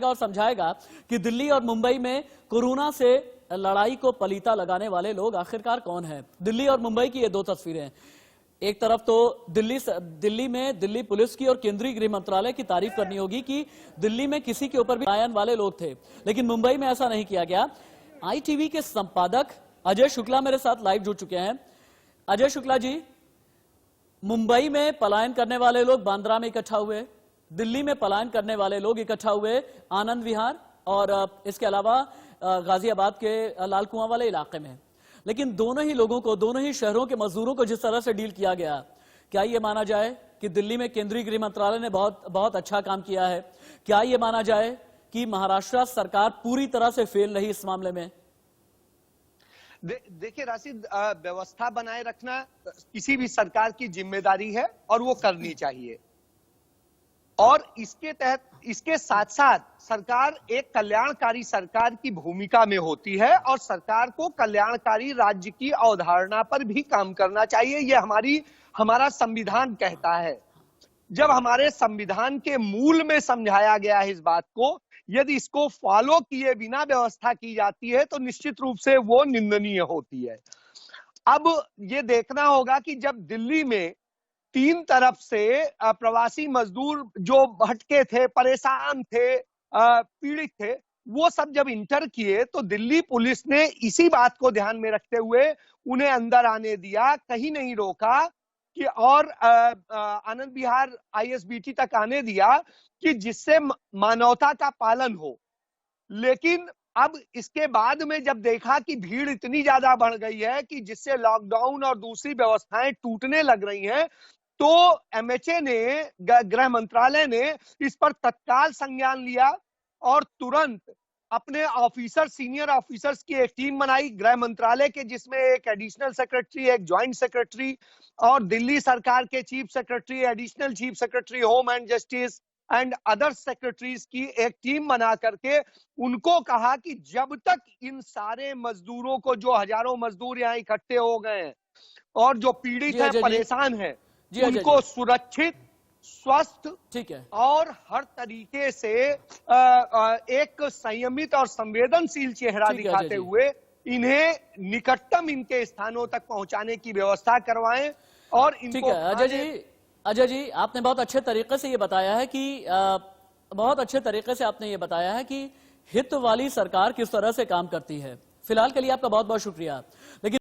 बताएगा और समझाएगा कि दिल्ली और मुंबई में कोरोना से लड़ाई को पलीता लगाने वाले लोग आखिरकार कौन है। दिल्ली और मुंबई की ये दो तस्वीरें, एक तरफ तो दिल्ली में दिल्ली पुलिस की और केंद्रीय गृह मंत्रालय की तारीफ करनी होगी कि दिल्ली में किसी के ऊपर भी आयन वाले लोग थे, लेकिन मुंबई में ऐसा नहीं किया गया। ITV के संपादक अजय शुक्ला मेरे साथ लाइव जुड़ चुके हैं। अजय शुक्ला जी, मुंबई में पलायन करने वाले लोग बांद्रा में इकट्ठा हुए, दिल्ली में पलायन करने वाले लोग इकट्ठा हुए आनंद विहार और इसके अलावा गाजियाबाद के लाल कुआं वाले इलाके में, लेकिन दोनों ही लोगों को, दोनों ही शहरों के मजदूरों को जिस तरह से डील किया गया, क्या ये माना जाए कि दिल्ली में केंद्रीय गृह मंत्रालय ने बहुत अच्छा काम किया है? क्या ये माना जाए कि महाराष्ट्र सरकार पूरी तरह से फेल रही इस मामले में? देखिए राशिद, व्यवस्था बनाए रखना किसी भी सरकार की जिम्मेदारी है और वो करनी चाहिए। और इसके साथ साथ सरकार एक कल्याणकारी सरकार की भूमिका में होती है और सरकार को कल्याणकारी राज्य की अवधारणा पर भी काम करना चाहिए। ये हमारा संविधान कहता है। जब हमारे संविधान के मूल में समझाया गया है इस बात को, यदि इसको फॉलो किए बिना व्यवस्था की जाती है तो निश्चित रूप से वो निंदनीय होती है। अब ये देखना होगा कि जब दिल्ली में तीन तरफ से प्रवासी मजदूर जो भटके थे, परेशान थे, पीड़ित थे, वो सब जब इंटर किए तो दिल्ली पुलिस ने इसी बात को ध्यान में रखते हुए उन्हें अंदर आने दिया, कहीं नहीं रोका कि और आनंद विहार ISBT तक आने दिया कि जिससे मानवता का पालन हो। लेकिन अब इसके बाद में जब देखा कि भीड़ इतनी ज्यादा बढ़ गई है कि जिससे लॉकडाउन और दूसरी व्यवस्थाएं टूटने लग रही हैं, तो MHA ने, गृह मंत्रालय ने इस पर तत्काल संज्ञान लिया और तुरंत अपने ऑफिसर, सीनियर ऑफिसर्स की एक टीम बनाई गृह मंत्रालय के, जिसमें एक एडिशनल सेक्रेटरी, एक ज्वाइंट सेक्रेटरी और दिल्ली सरकार के chief secretary, additional chief secretary home and justice and other secretaries की एक टीम बना करके उनको कहा कि जब तक इन सारे मजदूरों को, जो हजारों मजदूर यहाँ इकट्ठे हो गए हैं और जो पीड़ित है, परेशान है, उनको सुरक्षित, स्वस्थ, ठीक है, और हर तरीके से एक संयमित और संवेदनशील चेहरा दिखाते हुए इन्हें निकटतम इनके स्थानों तक पहुंचाने की व्यवस्था करवाएं और इनको। ठीक है अजय जी, आपने बहुत अच्छे तरीके से ये बताया है कि हित वाली सरकार किस तरह से काम करती है। फिलहाल के लिए आपका बहुत बहुत शुक्रिया।